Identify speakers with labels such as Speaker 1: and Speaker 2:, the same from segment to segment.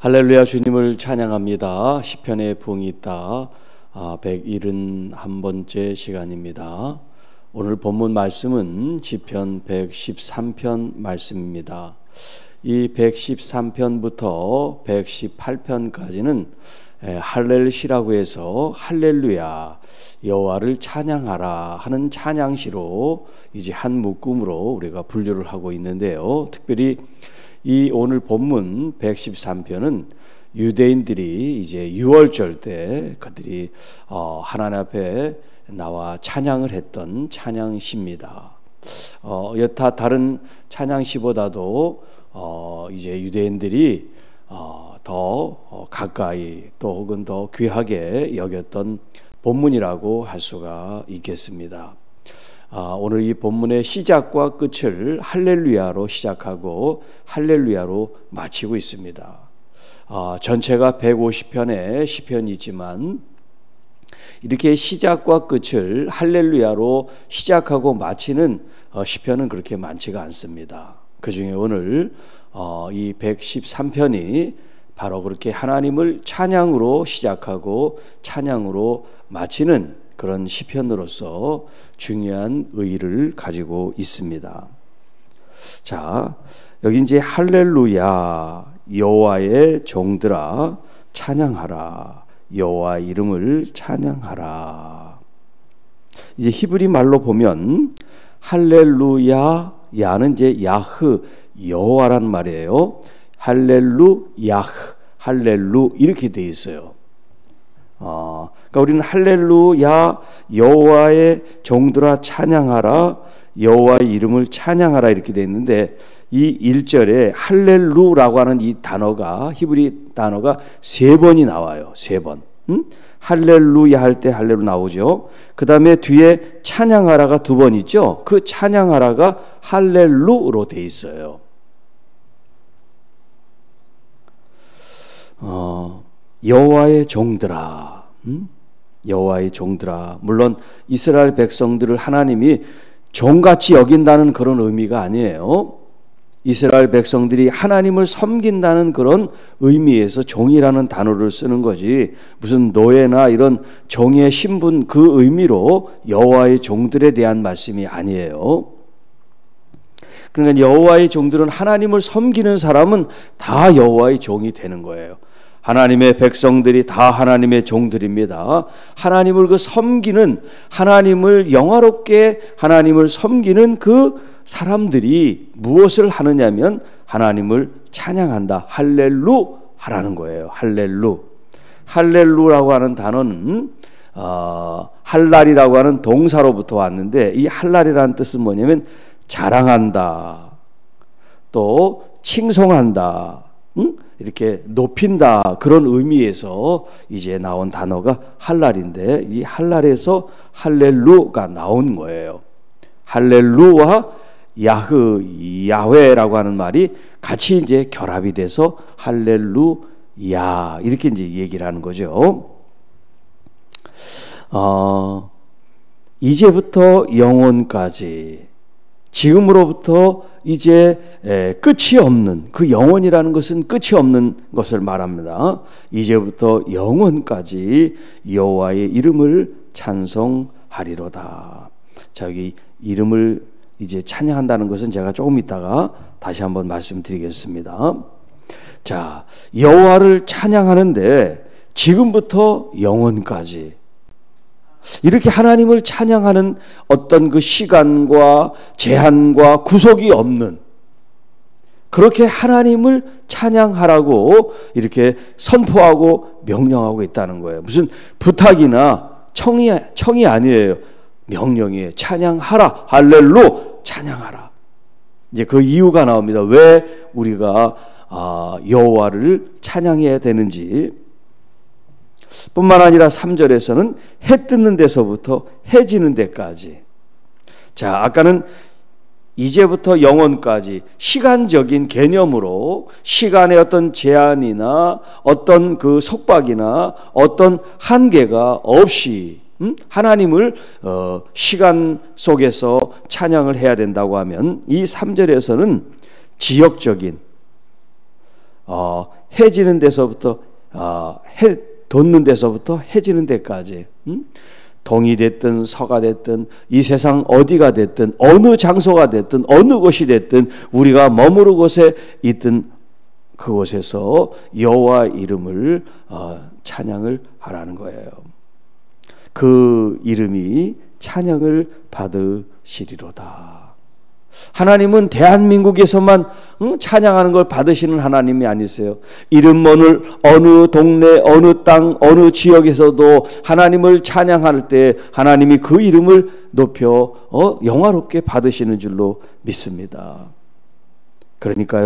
Speaker 1: 할렐루야, 주님을 찬양합니다. 시편의 부흥이 있다. 171번째 시간입니다. 오늘 본문 말씀은 시편 113편 말씀입니다. 이 113편부터 118편까지는 할렐시라고 해서 할렐루야, 여호와를 찬양하라 하는 찬양시로 이제 한 묶음으로 우리가 분류를 하고 있는데요. 특별히 이 오늘 본문 113편은 유대인들이 이제 유월절 때 그들이 하나님 앞에 나와 찬양을 했던 찬양시입니다. 여타 다른 찬양시보다도 이제 유대인들이 더 가까이 또 혹은 더 귀하게 여겼던 본문이라고 할 수가 있겠습니다. 오늘 이 본문의 시작과 끝을 할렐루야로 시작하고 할렐루야로 마치고 있습니다. 전체가 150편의 시편이지만 이렇게 시작과 끝을 할렐루야로 시작하고 마치는 시편은 그렇게 많지가 않습니다. 그 중에 오늘 이 113편이 바로 그렇게 하나님을 찬양으로 시작하고 찬양으로 마치는 그런 시편으로서 중요한 의의를 가지고 있습니다. 자, 여기 이제 할렐루야, 여호와의 종들아 찬양하라, 여호와 이름을 찬양하라. 이제 히브리 말로 보면 할렐루야, 야는 이제 야흐, 여호와란 말이에요. 할렐루, 야흐, 할렐루 이렇게 돼 있어요. 그러니까 우리는 할렐루야, 여호와의 종들아 찬양하라, 여호와의 이름을 찬양하라 이렇게 돼 있는데 이 1절에 할렐루라고 하는 이 단어가 히브리 단어가 3번이 나와요. 3번. 할렐루야 할 때 할렐루 나오죠. 그 다음에 뒤에 찬양하라가 2번 있죠. 그 찬양하라가 할렐루로 돼 있어요. 여호와의 종들아, 여호와의 종들아. 물론 이스라엘 백성들을 하나님이 종같이 여긴다는 그런 의미가 아니에요. 이스라엘 백성들이 하나님을 섬긴다는 그런 의미에서 종이라는 단어를 쓰는 거지, 무슨 노예나 이런 종의 신분 그 의미로 여호와의 종들에 대한 말씀이 아니에요. 그러니까 여호와의 종들은 하나님을 섬기는 사람은 다 여호와의 종이 되는 거예요. 하나님의 백성들이 다 하나님의 종들입니다. 하나님을 그 섬기는, 하나님을 영화롭게 하나님을 섬기는 그 사람들이 무엇을 하느냐면 하나님을 찬양한다. 할렐루 하라는 거예요. 할렐루. 할렐루라고 하는 단어는 할랄이라고 하는 동사로부터 왔는데 이 할랄이라는 뜻은 뭐냐면 자랑한다, 또 칭송한다, 이렇게 높인다, 그런 의미에서 이제 나온 단어가 할랄인데 이 할랄에서 할렐루가 나온 거예요. 할렐루와 야흐, 야훼라고 하는 말이 같이 이제 결합이 돼서 할렐루야 이렇게 이제 얘기를 하는 거죠. 이제부터 영원까지, 지금으로부터 이제 끝이 없는, 그 영원이라는 것은 끝이 없는 것을 말합니다. 이제부터 영원까지 여호와의 이름을 찬송하리로다. 자, 여기 이름을 이제 찬양한다는 것은 제가 조금 있다가 다시 한번 말씀드리겠습니다. 자, 여호와를 찬양하는데 지금부터 영원까지 이렇게 하나님을 찬양하는 어떤 그 시간과 제한과 구속이 없는, 그렇게 하나님을 찬양하라고 이렇게 선포하고 명령하고 있다는 거예요. 무슨 부탁이나 청이 아니에요. 명령이에요. 찬양하라, 할렐루, 찬양하라. 이제 그 이유가 나옵니다. 왜 우리가 여호와를 찬양해야 되는지. 뿐만 아니라 3절에서는 해 뜨는 데서부터 해 지는 데까지. 자, 아까는 이제부터 영원까지 시간적인 개념으로 시간의 어떤 제한이나 어떤 그 속박이나 어떤 한계가 없이 하나님을 시간 속에서 찬양을 해야 된다고 하면 이 3절에서는 지역적인 해지는 데서부터 해 돋는 데서부터 해지는 데까지, 동이 됐든 서가 됐든 이 세상 어디가 됐든 어느 장소가 됐든 어느 곳이 됐든 우리가 머무르는 곳에 있든 그곳에서 여호와 이름을 찬양을 하라는 거예요. 그 이름이 찬양을 받으시리로다. 하나님은 대한민국에서만 찬양하는 걸 받으시는 하나님이 아니세요. 이름 모를 어느 동네, 어느 땅, 어느 지역에서도 하나님을 찬양할 때 하나님이 그 이름을 높여 영화롭게 받으시는 줄로 믿습니다. 그러니까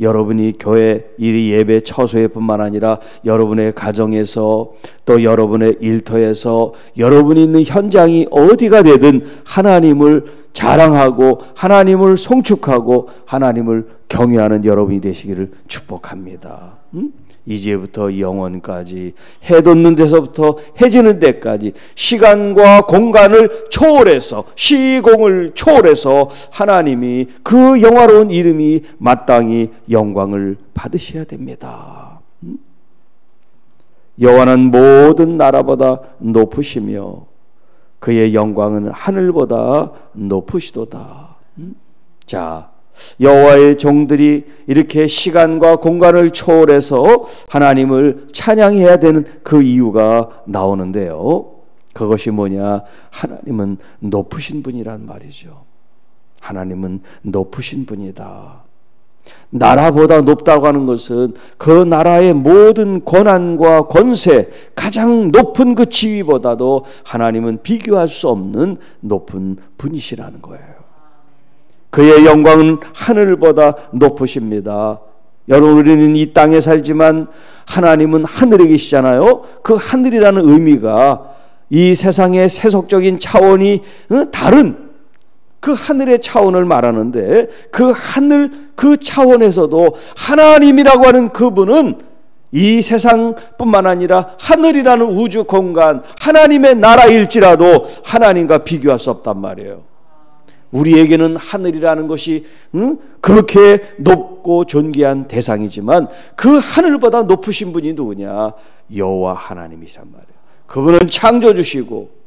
Speaker 1: 여러분이 교회 이 예배 처소에 뿐만 아니라 여러분의 가정에서 또 여러분의 일터에서 여러분이 있는 현장이 어디가 되든 하나님을 자랑하고 하나님을 송축하고 하나님을 경외하는 여러분이 되시기를 축복합니다. 이제부터 영원까지 해 돋는 데서부터 해지는 데까지 시간과 공간을 초월해서 시공을 초월해서 하나님이 그 영화로운 이름이 마땅히 영광을 받으셔야 됩니다. 여호와는 모든 나라보다 높으시며 그의 영광은 하늘보다 높으시도다. 자, 여호와의 종들이 이렇게 시간과 공간을 초월해서 하나님을 찬양해야 되는 그 이유가 나오는데요. 그것이 뭐냐? 하나님은 높으신 분이란 말이죠. 하나님은 높으신 분이다. 나라보다 높다고 하는 것은 그 나라의 모든 권한과 권세, 가장 높은 그 지위보다도 하나님은 비교할 수 없는 높은 분이시라는 거예요. 그의 영광은 하늘보다 높으십니다. 여러분, 우리는 이 땅에 살지만 하나님은 하늘에 계시잖아요. 그 하늘이라는 의미가 이 세상의 세속적인 차원이 다른 그 하늘의 차원을 말하는데, 그 하늘 그 차원에서도 하나님이라고 하는 그분은 이 세상뿐만 아니라 하늘이라는 우주 공간, 하나님의 나라일지라도 하나님과 비교할 수 없단 말이에요. 우리에게는 하늘이라는 것이 그렇게 높고 존귀한 대상이지만 그 하늘보다 높으신 분이 누구냐? 여호와 하나님이란 말이에요. 그분은 창조주시고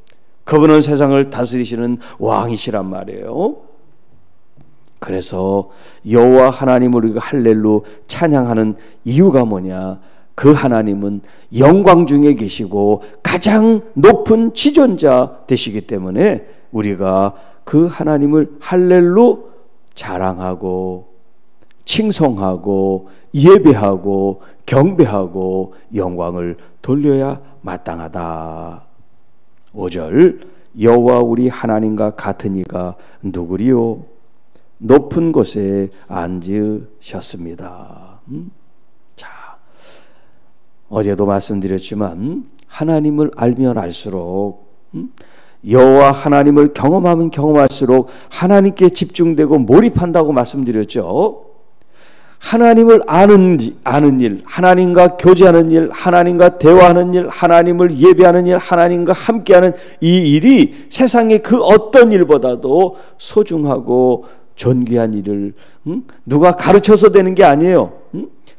Speaker 1: 그분은 세상을 다스리시는 왕이시란 말이에요. 그래서 여호와 하나님을 우리가 할렐루야 찬양하는 이유가 뭐냐? 그 하나님은 영광 중에 계시고 가장 높은 지존자 되시기 때문에 우리가 그 하나님을 할렐루야 자랑하고 칭송하고 예배하고 경배하고 영광을 돌려야 마땅하다. 5절, 여호와 우리 하나님과 같은 이가 누구리요? 높은 곳에 앉으셨습니다. 자, 어제도 말씀드렸지만 하나님을 알면 알수록 여호와 하나님을 경험하면 경험할수록 하나님께 집중되고 몰입한다고 말씀드렸죠. 하나님을 아는 일, 하나님과 교제하는 일, 하나님과 대화하는 일, 하나님을 예배하는 일, 하나님과 함께하는 이 일이 세상의 그 어떤 일보다도 소중하고 존귀한 일을 누가 가르쳐서 되는 게 아니에요.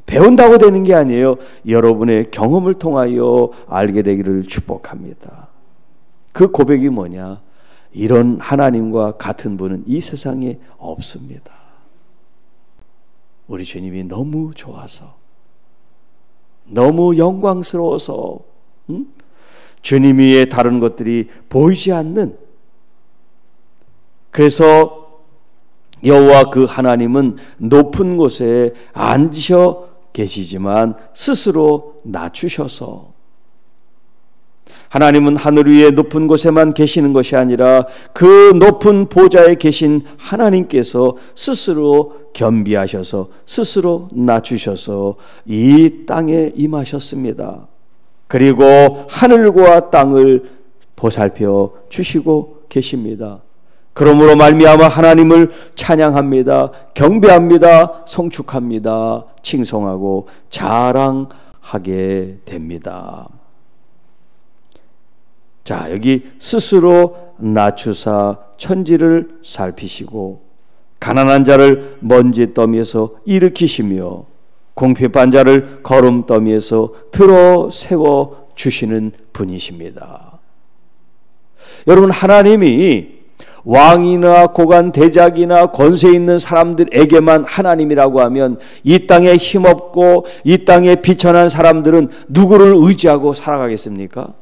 Speaker 1: 배운다고 되는 게 아니에요. 여러분의 경험을 통하여 알게 되기를 축복합니다. 그 고백이 뭐냐? 이런 하나님과 같은 분은 이 세상에 없습니다. 우리 주님이 너무 좋아서, 너무 영광스러워서 주님 위에 다른 것들이 보이지 않는, 그래서 여호와 그 하나님은 높은 곳에 앉으셔 계시지만 스스로 낮추셔서, 하나님은 하늘 위에 높은 곳에만 계시는 것이 아니라 그 높은 보좌에 계신 하나님께서 스스로 겸비하셔서 스스로 낮추셔서 이 땅에 임하셨습니다. 그리고 하늘과 땅을 보살펴 주시고 계십니다. 그러므로 말미암아 하나님을 찬양합니다. 경배합니다. 송축합니다. 칭송하고 자랑하게 됩니다. 자, 여기 스스로 낮추사 천지를 살피시고 가난한 자를 먼지 더미에서 일으키시며 궁핍한 자를 거름더미에서 들어 세워 주시는 분이십니다. 여러분, 하나님이 왕이나 고관 대작이나 권세 있는 사람들에게만 하나님이라고 하면 이 땅에 힘없고 이 땅에 비천한 사람들은 누구를 의지하고 살아가겠습니까?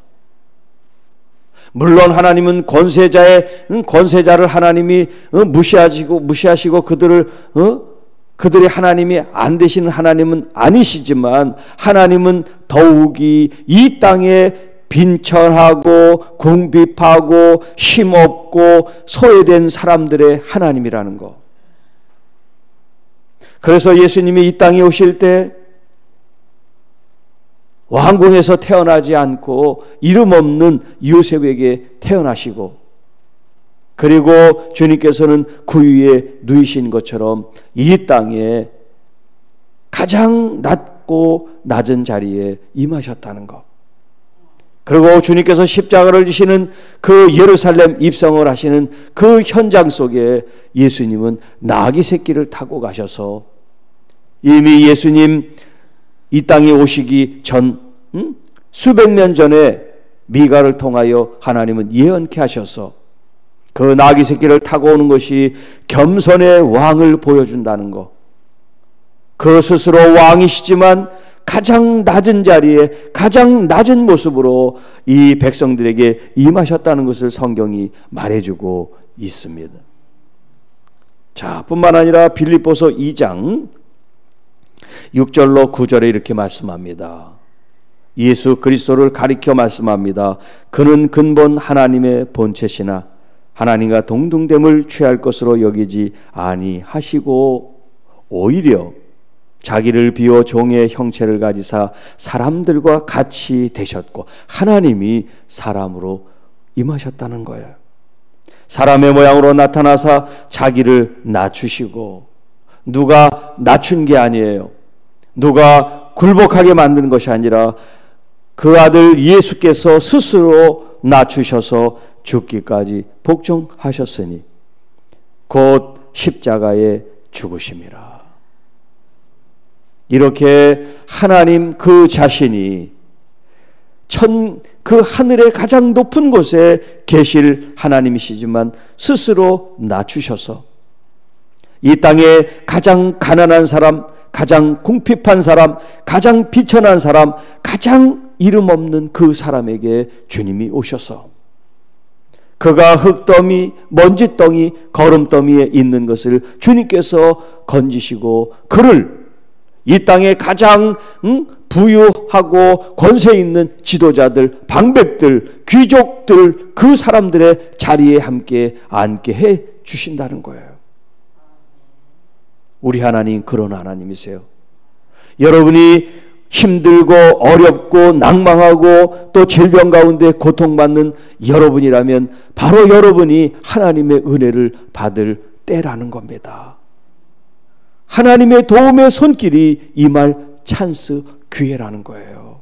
Speaker 1: 물론 하나님은 권세자를 하나님이 무시하시고 그들의 하나님이 안 되시는 하나님은 아니시지만, 하나님은 더욱이 이 땅에 빈천하고 궁핍하고 힘없고 소외된 사람들의 하나님이라는 거. 그래서 예수님이 이 땅에 오실 때 왕궁에서 태어나지 않고 이름 없는 요셉에게 태어나시고, 그리고 주님께서는 구유에 누이신 것처럼 이 땅에 가장 낮고 낮은 자리에 임하셨다는 것. 그리고 주님께서 십자가를 지시는 그 예루살렘 입성을 하시는 그 현장 속에 예수님은 나귀 새끼를 타고 가셔서, 이미 예수님 이 땅에 오시기 전 수백 년 전에 미가를 통하여 하나님은 예언케 하셔서 그 나귀 새끼를 타고 오는 것이 겸손의 왕을 보여준다는 것. 그 스스로 왕이시지만 가장 낮은 자리에 가장 낮은 모습으로 이 백성들에게 임하셨다는 것을 성경이 말해주고 있습니다. 자, 뿐만 아니라 빌립보서 2장 6절로 9절에 이렇게 말씀합니다. 예수 그리스도를 가리켜 말씀합니다. 그는 근본 하나님의 본체시나 하나님과 동등됨을 취할 것으로 여기지 아니하시고 오히려 자기를 비워 종의 형체를 가지사 사람들과 같이 되셨고, 하나님이 사람으로 임하셨다는 거예요. 사람의 모양으로 나타나사 자기를 낮추시고, 누가 낮춘 게 아니에요. 누가 굴복하게 만든 것이 아니라 그 아들 예수께서 스스로 낮추셔서 죽기까지 복종하셨으니 곧 십자가에 죽으심이라. 이렇게 하나님 그 자신이 그 하늘의 가장 높은 곳에 계실 하나님이시지만 스스로 낮추셔서 이 땅에 가장 가난한 사람, 가장 궁핍한 사람, 가장 비천한 사람, 가장 이름 없는 그 사람에게 주님이 오셔서 그가 흙더미, 먼지덩이, 거름더미에 있는 것을 주님께서 건지시고 그를 이 땅에 가장 부유하고 권세 있는 지도자들, 방백들, 귀족들, 그 사람들의 자리에 함께 앉게 해 주신다는 거예요. 우리 하나님 그런 하나님이세요. 여러분이 힘들고 어렵고 낭망하고 또 질병 가운데 고통받는 여러분이라면 바로 여러분이 하나님의 은혜를 받을 때라는 겁니다. 하나님의 도움의 손길이 임할 찬스, 기회라는 거예요.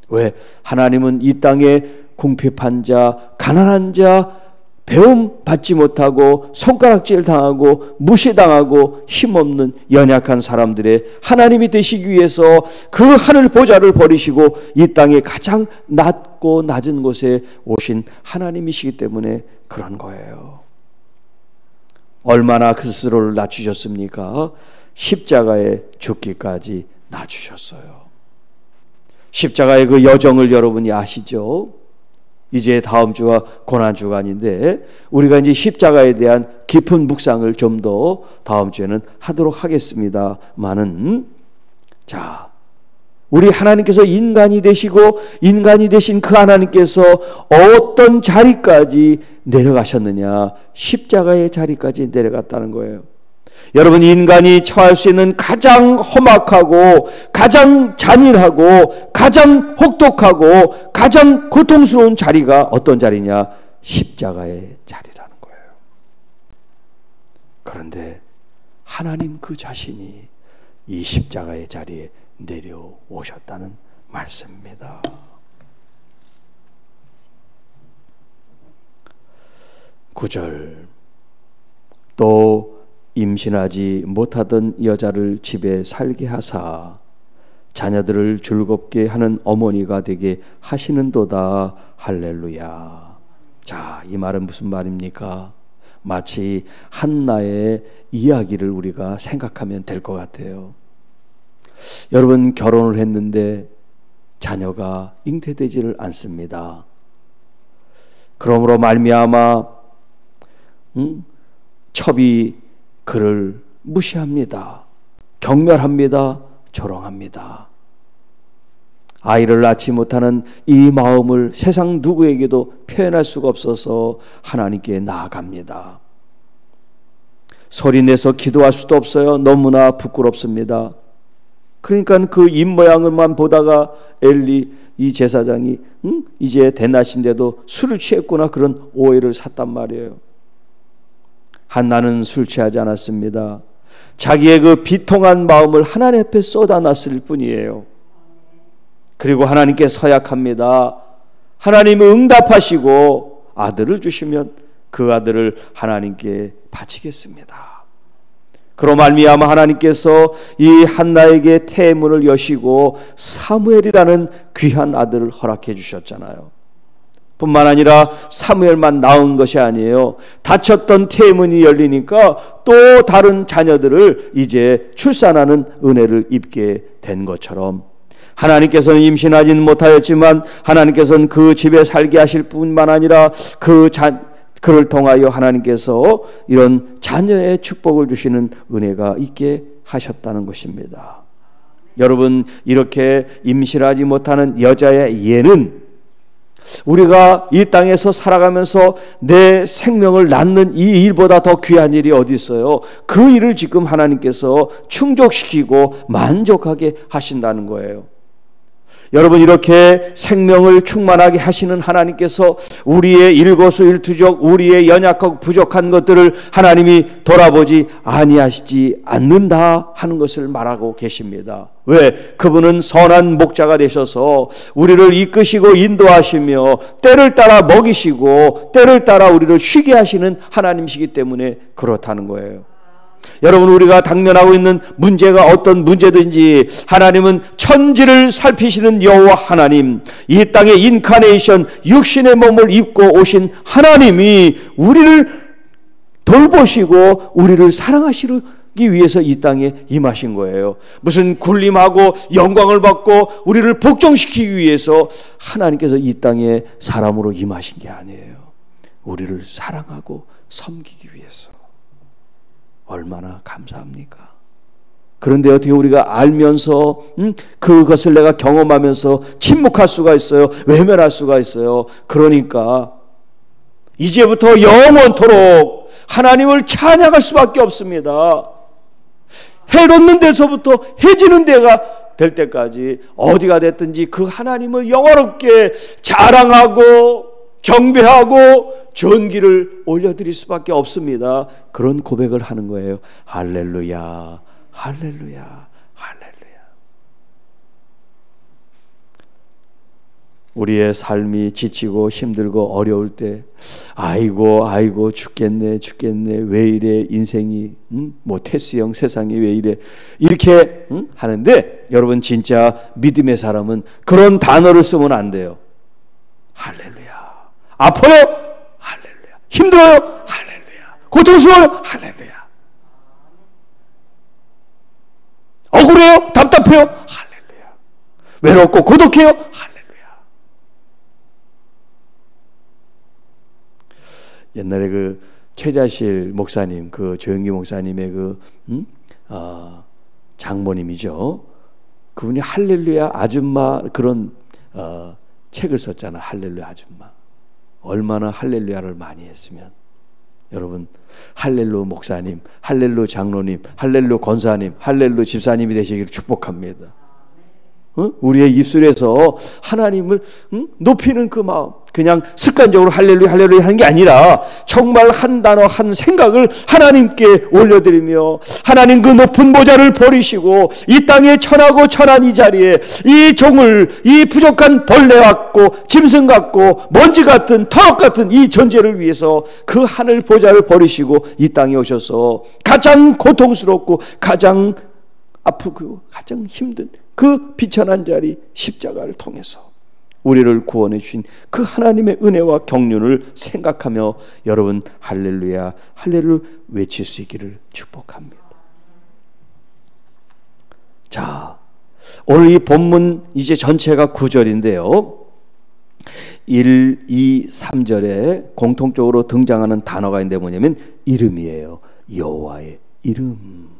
Speaker 1: 왜? 하나님은 이 땅에 궁핍한 자, 가난한 자, 배움 받지 못하고 손가락질 당하고 무시당하고 힘없는 연약한 사람들의 하나님이 되시기 위해서 그 하늘 보좌를 버리시고 이 땅에 가장 낮고 낮은 곳에 오신 하나님이시기 때문에 그런 거예요. 얼마나 그 스스로를 낮추셨습니까? 십자가에 죽기까지 낮추셨어요. 십자가의 그 여정을 여러분이 아시죠? 이제 다음 주가 고난주간인데 우리가 이제 십자가에 대한 깊은 묵상을 좀 더 다음 주에는 하도록 하겠습니다만은, 자, 우리 하나님께서 인간이 되시고 인간이 되신 그 하나님께서 어떤 자리까지 내려가셨느냐? 십자가의 자리까지 내려갔다는 거예요. 여러분, 인간이 처할 수 있는 가장 험악하고 가장 잔인하고 가장 혹독하고 가장 고통스러운 자리가 어떤 자리냐? 십자가의 자리라는 거예요. 그런데 하나님 그 자신이 이 십자가의 자리에 내려오셨다는 말씀입니다. 9절, 또 임신하지 못하던 여자를 집에 살게 하사 자녀들을 즐겁게 하는 어머니가 되게 하시는도다. 할렐루야. 자, 이 말은 무슨 말입니까? 마치 한나의 이야기를 우리가 생각하면 될 것 같아요. 여러분, 결혼을 했는데 자녀가 잉태되지를 않습니다. 그러므로 말미암아 첩이 그를 무시합니다. 경멸합니다. 조롱합니다. 아이를 낳지 못하는 이 마음을 세상 누구에게도 표현할 수가 없어서 하나님께 나아갑니다. 소리내서 기도할 수도 없어요. 너무나 부끄럽습니다. 그러니까 그 입모양을만 보다가 엘리 이 제사장이 이제 대낮인데도 술을 취했구나, 그런 오해를 샀단 말이에요. 한나는 술 취하지 않았습니다. 자기의 그 비통한 마음을 하나님 앞에 쏟아놨을 뿐이에요. 그리고 하나님께 서약합니다. 하나님은 응답하시고 아들을 주시면 그 아들을 하나님께 바치겠습니다. 그로 말미암아 하나님께서 이 한나에게 태문을 여시고 사무엘이라는 귀한 아들을 허락해 주셨잖아요. 뿐만 아니라 사무엘만 낳은 것이 아니에요. 닫혔던 태문이 열리니까 또 다른 자녀들을 이제 출산하는 은혜를 입게 된 것처럼, 하나님께서는 임신하지는 못하였지만 하나님께서는 그 집에 살게 하실 뿐만 아니라 그를 통하여 하나님께서 이런 자녀의 축복을 주시는 은혜가 있게 하셨다는 것입니다. 여러분, 이렇게 임신하지 못하는 여자의 예는 우리가 이 땅에서 살아가면서 내 생명을 낳는 이 일보다 더 귀한 일이 어디 있어요? 그 일을 지금 하나님께서 충족시키고 만족하게 하신다는 거예요. 여러분, 이렇게 생명을 충만하게 하시는 하나님께서 우리의 일거수일투족, 우리의 연약하고 부족한 것들을 하나님이 돌아보지 아니하시지 않는다 하는 것을 말하고 계십니다. 왜? 그분은 선한 목자가 되셔서 우리를 이끄시고 인도하시며 때를 따라 먹이시고 때를 따라 우리를 쉬게 하시는 하나님이시기 때문에 그렇다는 거예요. 여러분, 우리가 당면하고 있는 문제가 어떤 문제든지 하나님은 천지를 살피시는 여호와 하나님, 이 땅에 인카네이션 육신의 몸을 입고 오신 하나님이 우리를 돌보시고 우리를 사랑하시기 위해서 이 땅에 임하신 거예요. 무슨 군림하고 영광을 받고 우리를 복종시키기 위해서 하나님께서 이 땅에 사람으로 임하신 게 아니에요. 우리를 사랑하고 섬기기 위해서. 얼마나 감사합니까? 그런데 어떻게 우리가 알면서 그것을 내가 경험하면서 침묵할 수가 있어요? 외면할 수가 있어요? 그러니까 이제부터 영원토록 하나님을 찬양할 수밖에 없습니다. 해 돋는 데서부터 해 지는 데가 될 때까지 어디가 됐든지 그 하나님을 영화롭게 자랑하고 경배하고 전기를 올려드릴 수밖에 없습니다. 그런 고백을 하는 거예요. 할렐루야, 할렐루야, 할렐루야. 우리의 삶이 지치고 힘들고 어려울 때 아이고 죽겠네 왜 이래 인생이 뭐 테스형 세상이 왜 이래 이렇게 하는데, 여러분, 진짜 믿음의 사람은 그런 단어를 쓰면 안 돼요. 할렐루야. 아파요? 할렐루야. 힘들어요? 할렐루야. 고통스러워요? 할렐루야. 억울해요? 답답해요? 할렐루야. 외롭고 고독해요? 할렐루야. 옛날에 그 최자실 목사님, 그 조영기 목사님의 장모님이죠. 그분이 할렐루야 아줌마 그런 책을 썼잖아. 할렐루야 아줌마. 얼마나 할렐루야를 많이 했으면. 여러분, 할렐루 목사님, 할렐루 장로님, 할렐루 권사님, 할렐루 집사님이 되시기를 축복합니다. 우리의 입술에서 하나님을 높이는 그 마음, 그냥 습관적으로 할렐루야 할렐루야 하는 게 아니라 정말 한 단어 한 생각을 하나님께 올려드리며, 하나님 그 높은 보좌를 버리시고 이 땅에 천하고 천한 이 자리에 이 종을, 이 부족한 벌레 같고 짐승 같고 먼지 같은 터럭 같은 이 존재를 위해서 그 하늘 보좌를 버리시고 이 땅에 오셔서 가장 고통스럽고 가장 아프고 가장 힘든 그 비천한 자리 십자가를 통해서 우리를 구원해 주신 그 하나님의 은혜와 경륜을 생각하며 여러분 할렐루야 할렐루야 외칠 수 있기를 축복합니다. 자, 오늘 이 본문 이제 전체가 9절인데요. 1, 2, 3절에 공통적으로 등장하는 단어가 있는데 뭐냐면 이름이에요. 여호와의 이름.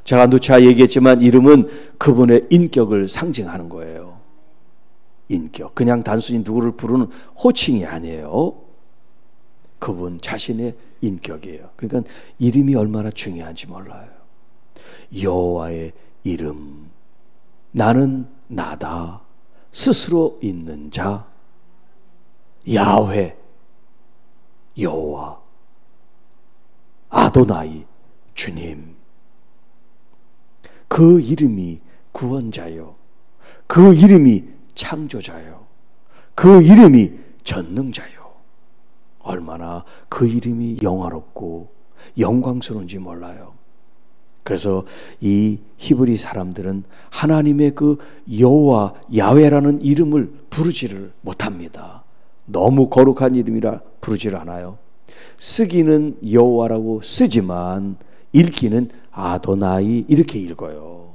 Speaker 1: 제가 누차 얘기했지만 이름은 그분의 인격을 상징하는 거예요. 인격. 그냥 단순히 누구를 부르는 호칭이 아니에요. 그분 자신의 인격이에요. 그러니까 이름이 얼마나 중요한지 몰라요. 여호와의 이름. 나는 나다. 스스로 있는 자. 야훼. 여호와. 아도나이. 주님. 그 이름이 구원자요. 그 이름이 창조자요. 그 이름이 전능자요. 얼마나 그 이름이 영화롭고 영광스러운지 몰라요. 그래서 이 히브리 사람들은 하나님의 그 여호와 야훼라는 이름을 부르지를 못합니다. 너무 거룩한 이름이라 부르지를 않아요. 쓰기는 여호와라고 쓰지만 읽기는 아도나이 이렇게 읽어요.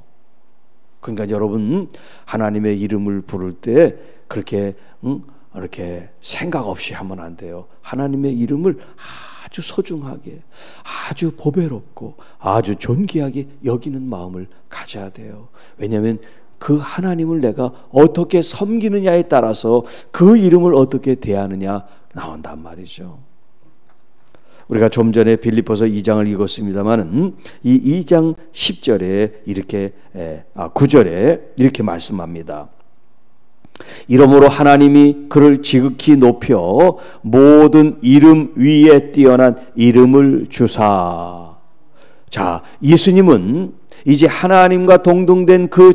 Speaker 1: 그러니까 여러분 하나님의 이름을 부를 때 그렇게 이렇게 생각 없이 하면 안 돼요. 하나님의 이름을 아주 소중하게, 아주 보배롭고 아주 존귀하게 여기는 마음을 가져야 돼요. 왜냐하면 그 하나님을 내가 어떻게 섬기느냐에 따라서 그 이름을 어떻게 대하느냐 나온단 말이죠. 우리가 좀 전에 빌립보서 2장을 읽었습니다만 이 2장 10절에 이렇게 9절에 이렇게 말씀합니다. 이러므로 하나님이 그를 지극히 높여 모든 이름 위에 뛰어난 이름을 주사. 자, 예수님은 이제 하나님과 동등된 그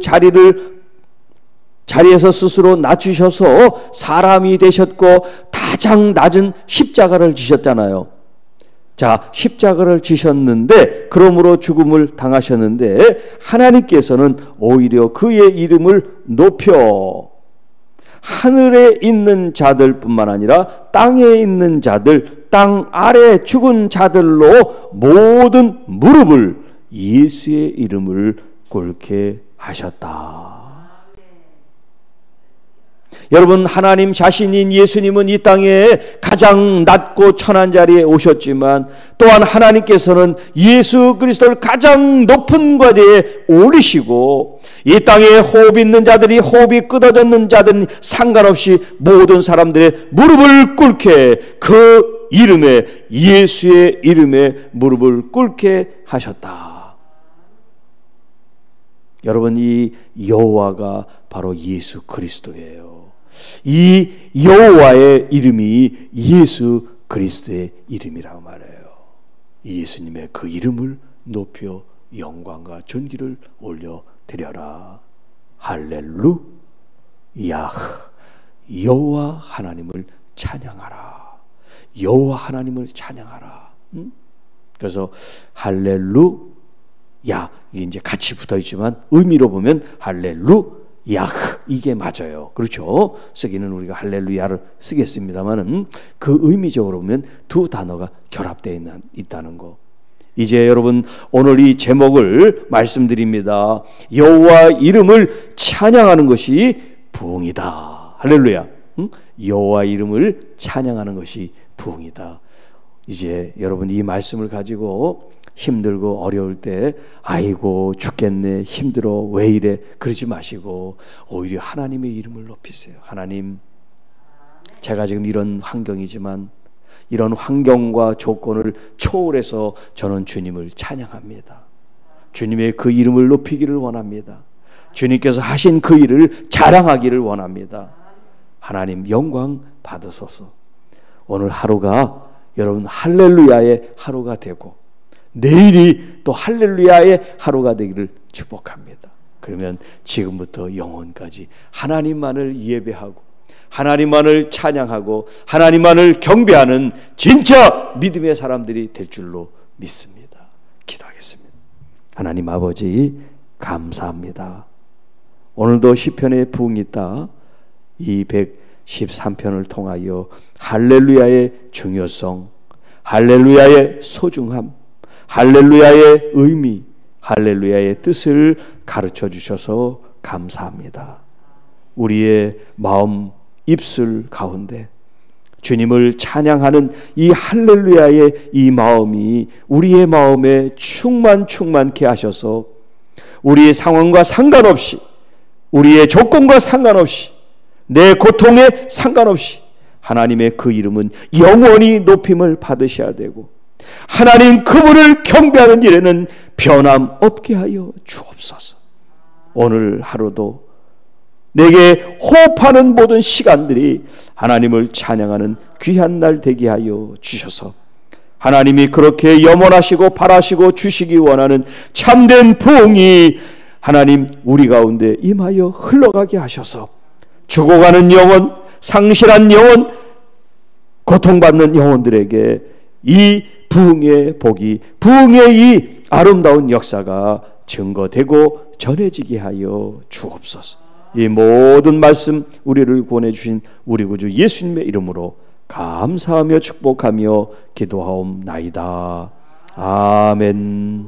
Speaker 1: 자리에서 스스로 낮추셔서 사람이 되셨고 가장 낮은 십자가를 지셨잖아요. 자, 십자가를 지셨는데 그러므로 죽음을 당하셨는데 하나님께서는 오히려 그의 이름을 높여 하늘에 있는 자들뿐만 아니라 땅에 있는 자들, 땅 아래 죽은 자들로 모든 무릎을 예수의 이름을 꿇게 하셨다. 여러분, 하나님 자신인 예수님은 이 땅에 가장 낮고 천한 자리에 오셨지만 또한 하나님께서는 예수 그리스도를 가장 높은 과대에 올리시고 이 땅에 호흡 있는 자들이 호흡이 끊어졌는 자들은 상관없이 모든 사람들의 무릎을 꿇게 그 이름에 예수의 이름에 무릎을 꿇게 하셨다. 여러분, 이 여호와가 바로 예수 그리스도예요. 이 여호와의 이름이 예수 그리스도의 이름이라고 말해요. 예수님의 그 이름을 높여 영광과 존귀를 올려 드려라. 할렐루야. 여호와 하나님을 찬양하라. 여호와 하나님을 찬양하라. 그래서 할렐루야, 이게 이제 같이 붙어 있지만 의미로 보면 할렐루야 이게 맞아요. 그렇죠? 쓰기는 우리가 할렐루야를 쓰겠습니다만은 그 의미적으로 보면 두 단어가 결합되어 있다는 거. 이제 여러분, 오늘 이 제목을 말씀드립니다. 여호와 이름을 찬양하는 것이 부흥이다. 할렐루야. 여호와 이름을 찬양하는 것이 부흥이다. 이제 여러분, 이 말씀을 가지고 힘들고 어려울 때 아이고 죽겠네, 힘들어, 왜 이래, 그러지 마시고 오히려 하나님의 이름을 높이세요. 하나님, 제가 지금 이런 환경이지만 이런 환경과 조건을 초월해서 저는 주님을 찬양합니다. 주님의 그 이름을 높이기를 원합니다. 주님께서 하신 그 일을 자랑하기를 원합니다. 하나님 영광 받으소서. 오늘 하루가 여러분 할렐루야의 하루가 되고 내일이 또 할렐루야의 하루가 되기를 축복합니다. 그러면 지금부터 영원까지 하나님만을 예배하고 하나님만을 찬양하고 하나님만을 경배하는 진짜 믿음의 사람들이 될 줄로 믿습니다. 기도하겠습니다. 하나님 아버지, 감사합니다. 오늘도 시편의 부흥이 있다. 이 113편을 통하여 할렐루야의 중요성, 할렐루야의 소중함, 할렐루야의 의미, 할렐루야의 뜻을 가르쳐 주셔서 감사합니다. 우리의 마음 입술 가운데 주님을 찬양하는 이 할렐루야의 이 마음이 우리의 마음에 충만케 하셔서 우리의 상황과 상관없이, 우리의 조건과 상관없이, 내 고통에 상관없이 하나님의 그 이름은 영원히 높임을 받으셔야 되고, 하나님 그분을 경배하는 일에는 변함없게 하여 주옵소서. 오늘 하루도 내게 호흡하는 모든 시간들이 하나님을 찬양하는 귀한 날 되게 하여 주셔서 하나님이 그렇게 염원하시고 바라시고 주시기 원하는 참된 부흥이 하나님 우리 가운데 임하여 흘러가게 하셔서 죽어가는 영혼, 상실한 영혼, 고통받는 영혼들에게 이 부흥의 복이, 부흥의 이 아름다운 역사가 증거되고 전해지게 하여 주옵소서. 이 모든 말씀 우리를 구원해 주신 우리 구주 예수님의 이름으로 감사하며 축복하며 기도하옵나이다. 아멘.